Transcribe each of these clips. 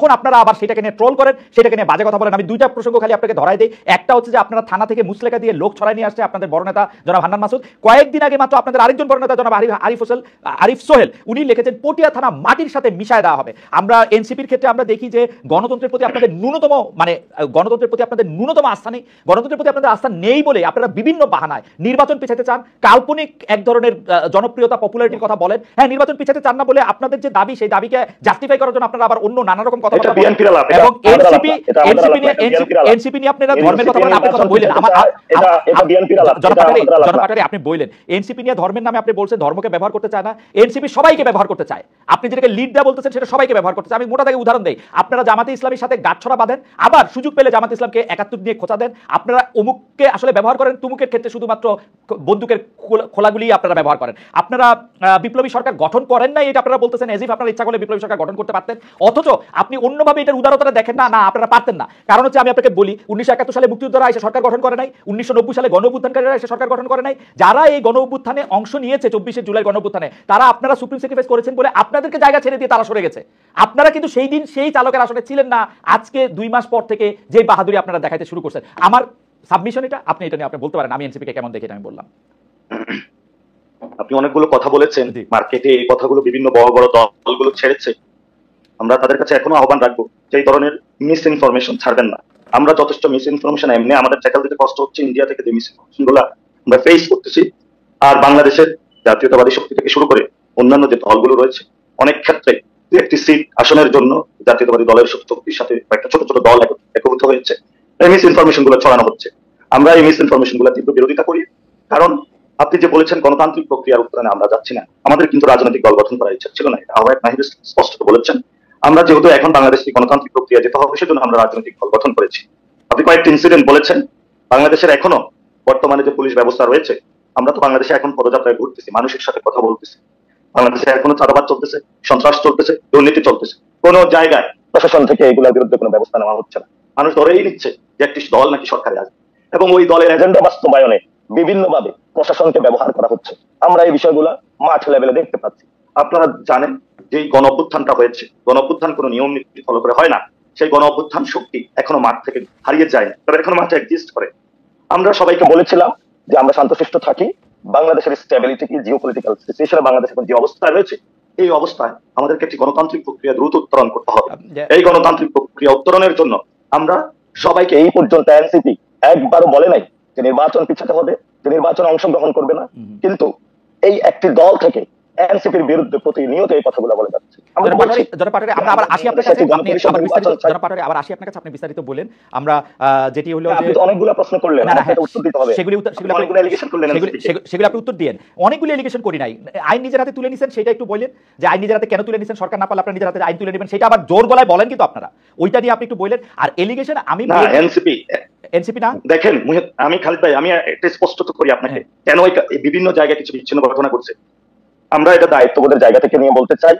এখন আপনারা আবার সেটাকে নিয়ে ট্রোল করেন, সেটাকে নিয়ে বাজে কথা বলেন। আমি দুইটা প্রসঙ্গ খালি আপনাকে ধরাই দিই। একটা হচ্ছে যে আপনারা থানা থেকে মুসলেখা দিয়ে লোক ছড়াই নিয়ে আসছে আপনাদের বড় নেতা জনাব হান্নান মাসুদ। কয়েকদিন আগে মাত্র আপনাদের আরেকজন বড় নেতা জনাব আরিফ সোহেল উনি লিখেছেন পটিয়া থানা মাটির সাথে মিশায় দেওয়া হবে। আমরা এনসিপির ক্ষেত্রে আমরা দেখি যে গণতন্ত্রের প্রতি আপনাদের ন্যূনতম গণতন্ত্রের প্রতি আপনাদের ন্যূনতম আস্থা নেই। গণতন্ত্রের প্রতি আপনাদের আস্থা নেই বলে আপনারা বিভিন্ন বাহানায় নির্বাচন পিছাতে চান, কাল্পনিক এক ধরনের জনপ্রিয়তা পপুলারিটির কথা বলেন। হ্যাঁ, নির্বাচন পিছাতে চান না বলে আপনাদের যে দাবি সেই দাবিকে জাস্টিফাই করার জন্য আপনারা আবার অন্য নানা রকম কথা বলেন। এবং এনসিপি নিয়ে আপনারা ধর্মের কথা বলেন, আপনি কথা বললেন জনপাটারে আপনি বললেন এনসিপি নিয়ে ধর্মের নামে আপনি বলছেন ধর্মকে ব্যবহার করতে চায় না, এনসিপি সবাইকে ব্যবহার করতে চায়। আপনি যেটাকে লিড দেয়া বলতেছেন সেটা সবাইকে ব্যবহার করতে চায়। আমি মোটা দাগে উদাহরণ দেই, আপনারা জামাতে ইসলামের সাথে গাঁটছড়া বাঁধেন, আবার সুযোগ পেলে জামাতে ইসলামকে ৭১ নিয়ে খোঁচা দেন। আপনারা অমুককে আসলে ব্যবহার করেন, তুমুকের ক্ষেত্রে শুধুমাত্র বন্দুকের খোলাগুলি আপনারা ব্যবহার করেন। আপনারা বিপ্লবী সরকার গঠন করেন না এটা আপনারা বলতেছেন এজিফ আপনারা ইচ্ছা করলে বিপ্লবী সরকার গঠন করতে পারতেন, অথচ আপনি অন্যভাবে এটার উদারতাটা দেখেন না। না, আপনারা পারতেন না। কারণ হচ্ছে আমি আপনাকে বলি 1971 সালে মুক্তিযোদ্ধারা এসে সরকার গঠন করে নাই, 1990 সালে গণ অভ্যুত্থানকারীরা এসে সরকার গঠন করে নাই। যারা এই গণ অভ্যুত্থানে অংশ নিয়েছে 24শে জুলাই গণ অভ্যুত্থানে, তারা আপনারা সুপ্রিম স্যাক্রিফাইস করেছেন বলে আপনাদেরকে জায়গা ছেড়ে দিয়ে তারা সরে গেছে। আপনারা কিন্তু সেই দিন সেই চালকের আসলে ছিলেন না। আজকে 2 মাস পর থেকে যে বাহাদুরি আপনারা দেখাইতে শুরু করছেন, আমার সাবমিশন এটা, আপনি এটা নিয়ে আপনি বলতে পারেন আমি এনসিপি কে কেমন দেখি, এটা আমি বললাম। আপনি অনেকগুলো কথা বলেছেন, মার্কেটে এই কথাগুলো বিভিন্ন বড় বড় দলগুলো ছেড়েছে। আমরা তাদের কাছে এখনো আহ্বান রাখবো যে এই ধরনের মিস ইনফরমেশন ছাড়বেন না। আমরা যথেষ্ট মিস ইনফরমেশন এমনি আমাদের ট্যাকল দিতে কষ্ট হচ্ছে, ইন্ডিয়া থেকে যে মিস ইনফরমেশন গুলো আমরা ফেস করতেছি। আর বাংলাদেশের জাতীয়তাবাদী শক্তি থেকে শুরু করে অন্যান্য যে দলগুলো রয়েছে, অনেক ক্ষেত্রে একটি সিট আসনের জন্য জাতীয়তাবাদী দলের শক্তির সাথে একটা ছোট ছোট দল একত্রিত হয়েছে, এই মিস ইনফরমেশন গুলো ছড়ানো হচ্ছে। আমরা এই মিস ইনফরমেশন গুলো তীব্র বিরোধিতা করি। কারণ আপনি যে বলেছেন গণতান্ত্রিক প্রক্রিয়ার উত্তরণে আমরা যাচ্ছি না, আমাদের কিন্তু রাজনৈতিক দল গঠন করার ইচ্ছা ছিল না, এটা আহ্বায়ক নাহিদ স্পষ্ট বলেছেন। আমরা যেহেতু এখন বাংলাদেশে গণতান্ত্রিক প্রক্রিয়া যেতে হবে, সেজন্য আমরা রাজনৈতিক দল গঠন করেছি। আপনি কয়েকটি ইনসিডেন্ট বলেছেন। বাংলাদেশের এখনো বর্তমানে যে পুলিশ ব্যবস্থা রয়েছে, আমরা তো বাংলাদেশে এখন পদযাত্রায় ঘুরতেছি, মানুষের সাথে কথা বলতেছি। বাংলাদেশে এখনো চাঁদাবাদ চলতেছে, সন্ত্রাস চলতেছে, দুর্নীতি চলতেছে। কোন জায়গায় প্রশাসন থেকে এগুলোর বিরুদ্ধে কোনো ব্যবস্থা নেওয়া হচ্ছে না। মানুষ ধরেই নিচ্ছে যে একটি দল নাকি সরকারে আসবে, এবং ওই দলের এজেন্ডা বাস্তবায়নে বিভিন্নভাবে প্রশাসনকে ব্যবহার করা হচ্ছে। আমরা এই বিষয়গুলো মাঠ লেভেলে দেখতে পাচ্ছি। আপনারা জানেন যে গণ অভ্যুত্থানটা হয়েছে, গণ অভ্যুত্থান কোনো নিয়ম নীতি ফলো করে হয় না। সেই গণ অভ্যুত্থান শক্তি এখনো মাঠ থেকে হারিয়ে যায় না, তবে এখনো মাঠে এক্সিস্ট করে। আমরা সবাইকে বলেছিলাম যে আমরা শান্তশিষ্ট থাকি, বাংলাদেশের স্টেবিলিটি কি, জিওপলিটিক্যাল সিচুয়েশনে বাংলাদেশ এখন যে অবস্থায় রয়েছে, এই অবস্থায় আমাদেরকে একটি গণতান্ত্রিক প্রক্রিয়া দ্রুত উত্তরণ করতে হবে। এই গণতান্ত্রিক প্রক্রিয়া উত্তরণের জন্য আমরা সবাইকে, এই পর্যন্ত এনসিপি একবারও বলে নাই যে নির্বাচন পিছাতে হবে, যে নির্বাচনে অংশগ্রহণ করবে না, কিন্তু এই একটি দল থেকে এনসিপির বিরুদ্ধে প্রতিনিয়ত এই কথাগুলো বলে যাচ্ছে। আপনি বিস্তারিত বলেন। আমরা যেটি হলো অনেকগুলো প্রশ্ন করলেন, উত্তর দিতে হবে, সেগুলো আপনি উত্তর দিয়েন। অনেকগুলো এলিগেশন করি নাই, আইন নিজের হাতে তুলে নিছেন, সেটা একটু বলেন যে আইন নিজের হাতে কেন তুলে নিছেন, সরকার না পারলে আপনার নিজের হাতে আইন তুলে নেবেন, সেটা আবার জোর গলায় বলেন কিন্তু আপনারা, ওইটা নিয়ে আপনি একটু বলেন। আর এলিগেশন আমি এনসিপি না দেখেন, আমি খালিদ ভাই আমি একটা স্পষ্ট করি আপনাকে, কেন বিভিন্ন জায়গায় কিছু বিচ্ছিন্ন ঘটনা করছে। আমরা এটা দায়িত্ববোধের জায়গা থেকে নিয়ে বলতে চাই,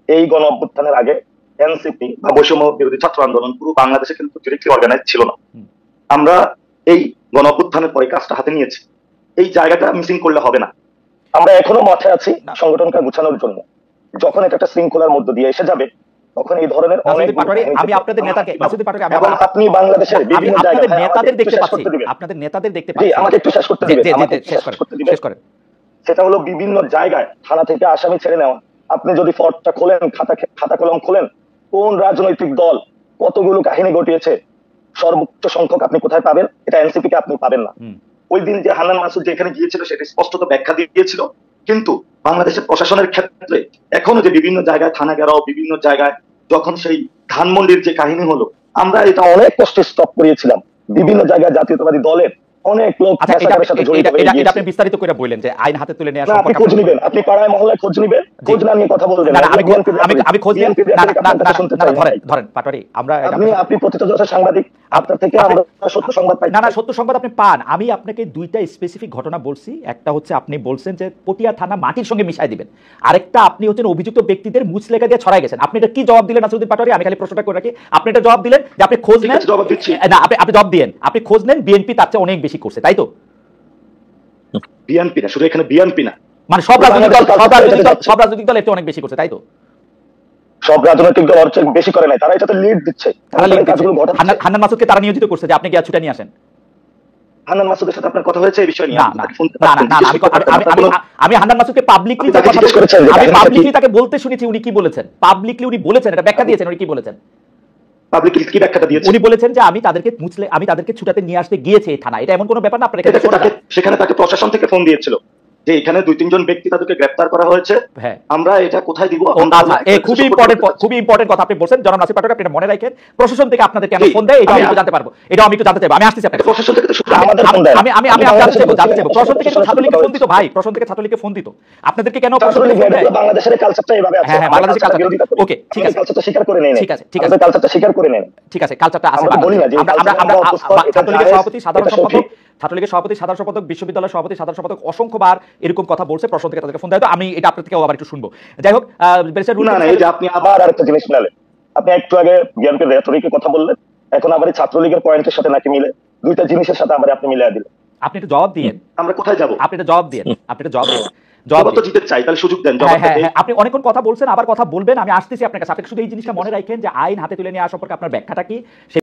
এই গণ অভ্যুত্থানের আগে এনসিপি বা বৈষম্য বিরোধী ছাত্র আন্দোলন পুরো বাংলাদেশে কিন্তু ডিরেক্টলি অর্গানাইজ ছিল না। আমরা এই গণ অভ্যুত্থানের পরে কাজটা হাতে নিয়েছি, এই জায়গাটা মিসিং করলে হবে না। আমরা এখনো মাঠে আছি সংগঠনকে গুছানোর জন্য। যখন এটা একটা শৃঙ্খলার মধ্য দিয়ে এসে যাবে, তখন এই ধরনের আমি আপনাদের নেতাকে আপনি বাংলাদেশের বিভিন্ন জায়গায় নেতাদের দেখতে পাচ্ছি, আপনাদের নেতাদের দেখতে পাচ্ছি। আমাকে একটু শেষ করতে দিবেন, শেষ করেন। সেটা হলো বিভিন্ন জায়গায় থানা থেকে আসামি ছেড়ে নেওয়া। আপনি যদি ফর্দটা খোলেন, খাতা কলম খোলেন, কোন রাজনৈতিক দল কতগুলো কাহিনী ঘটিয়েছে, সর্বোচ্চ সংখ্যক আপনি কোথায় পাবেন? এটা এনসিপি কে আপনি পাবেন না। ওই দিন যে হান্নান মাসুদ যেখানে গিয়েছিল সেটা স্পষ্টত ব্যাখ্যা দিয়েছিল, কিন্তু বাংলাদেশের প্রশাসনের ক্ষেত্রে এখনো যে বিভিন্ন জায়গায় থানা ঘেরাও, বিভিন্ন জায়গায় যখন সেই ধানমন্ডির যে কাহিনী হলো, আমরা এটা অনেক কষ্টে স্টপ করিয়েছিলাম। বিভিন্ন জায়গায় জাতীয়তাবাদী দলের অনেক লোক আপনি বিস্তারিত করে বললেন যে আইন হাতে তুলে নেওয়া সম্পর্কে খোঁজ নেবেন, আপনি পাড়ায় মহল্লায় খোঁজ নেবেন, খোঁজ না নিয়ে কথা বলবেন। আমি খোঁজ নিয়ে ধরেন পাটোয়ারি, আমরা আপনি প্রতিষ্ঠা সাংবাদিক, আপনার থেকে আমরা সত্য সংবাদ পাই। না সত্য সংবাদ আপনি পান। আমি আপনাকে দুইটা স্পেসিফিক ঘটনা বলছি। একটা হচ্ছে আপনি বলছেন যে পটিয়া থানা মাটির সঙ্গে মিশাই দিবেন, আরেকটা আপনি হচ্ছেন অভিযুক্ত ব্যক্তিদের মুচলেখা দিয়ে ছড়াই গেছেন। আপনি এটা কি জবাব দিলেন নাসিরউদ্দিন পাটোয়ারি? আমি খালি প্রশ্নটা করে রাখি, আপনি এটা জবাব দিলেন যে আপনি খোঁজ নেন। জবাব দিচ্ছি না, আপনি জবাব দিয়েন, আপনি খোঁজ নেন বিএনপি তার চেয়ে অনেক বেশি করছে, তাই তো? বিএনপি না, শুধু এখানে বিএনপি না, মানে সব রাজনৈতিক দল এর চেয়ে অনেক বেশি করছে, তাই তো? সব রাজনৈতিক দল ওর চেয়ে বেশি করে নাই, তারা এটাতে লিড দিচ্ছে, তারা লিড কাজগুলো ঘটাচ্ছে। হান্নান মাসুদকে তারা নিয়োজিত করছে যে আপনি গিয়ে ছুটে নিয়ে আসেন। হান্নান মাসুদের সাথে আপনার কথা হয়েছে এই বিষয় নিয়ে? না না না না, আমি হান্নান মাসুদকে পাবলিকলি তাকে জিজ্ঞেস করেছেন যে আমি কাহিনীটা পাবলিকলি কি? তাকে বলতে শুনেছি উনি কি বলেছেন, পাবলিকলি উনি বলেছেন, এটা ব্যাখ্যা দিয়েছেন। উনি কি বলেছেন? পাবলিকলি কি ব্যাখ্যাটা দিয়েছে? উনি বলেছেন যে আমি তাদেরকে ছুটাতে নিয়ে আসতে গিয়েছি এই থানা। এটা এমন কোনো ব্যাপার না, আপনার এখানে শোনা যায়। সেখানে তাকে প্রশাসন থেকে ফোন দিয়েছিল যে এখানে 2-3 জন ব্যক্তি তাদেরকে গ্রেফতার করা হয়েছে, হ্যাঁ আমরা এটা কোথায় দিব? আচ্ছা, এই খুবই ইম্পর্টেন্ট কথা আপনি বলছেন জনাব নাসির পাটোয়ারি, আপনি এটা মনে রাখেন। প্রশাসন থেকে আপনাদের কেন ফোন দেয় এটা আমি একটু জানতে পারবো, এটা আমি একটু জানতে চাইবো। আমি আসতেছি আপনাকে। প্রশাসন থেকে তো শুধু আমাদের ফোন দেয়। আমি জানতে চাইবো প্রশাসন থেকে তো ছাত্রলীগকে ফোন দিত ভাই, প্রশাসন থেকে ছাত্রলীগকে ফোন দিত, আপনাদেরকে কেন প্রশাসন থেকে ফোন দেয়? বাংলাদেশের কালচারটা এইভাবে আছে। হ্যাঁ বাংলাদেশের কালচার, ওকে ঠিক আছে, কালচারটা স্বীকার করে নেই, ঠিক আছে কালচারটা স্বীকার করে নেই, ঠিক আছে, কালচারটা আছে। আমরা বলি না যে আমরা ছাত্রলীগের সভাপতি সাধারণ সম্পাদক বিশ্ববিদ্যালয়ের সভাপতি সাধারণ সম্পাদক অসংখ্যবার এরকম কথা বলছে, প্রশাসন থেকে তাদেরকে ফোন দেয়। তো আমি এটা আপনার থেকেও আবার একটু শুনবো। যাই হোক, এই যে আপনি আবার আরেকটা জিনিস মিলালেন। আপনি একটু আগে জ্ঞানকে রেটরিকের কথা বললেন, এখন আবার এই ছাত্রলীগের পয়েন্টের সাথে নাকি মিলে, দুইটা জিনিসের সাথে আবার আপনি মিলিয়ে দিলেন। আপনি একটু জবাব দিয়েন। আমরা কোথায় যাব? আপনি একটা জবাব দিয়েন, জবাব তো দিতে চাই, তাহলে সুযোগ দেন। আপনি অনেকক্ষণ কথা বলছেন, আবার কথা বলবেন, আমি আসতেছি আপনার কাছে। আপনি শুধু এই জিনিসটা মনে রাখেন যে আইন হাতে তুলে নেওয়া সম্পর্কে আপনার ব্যাখ্যাটা কি।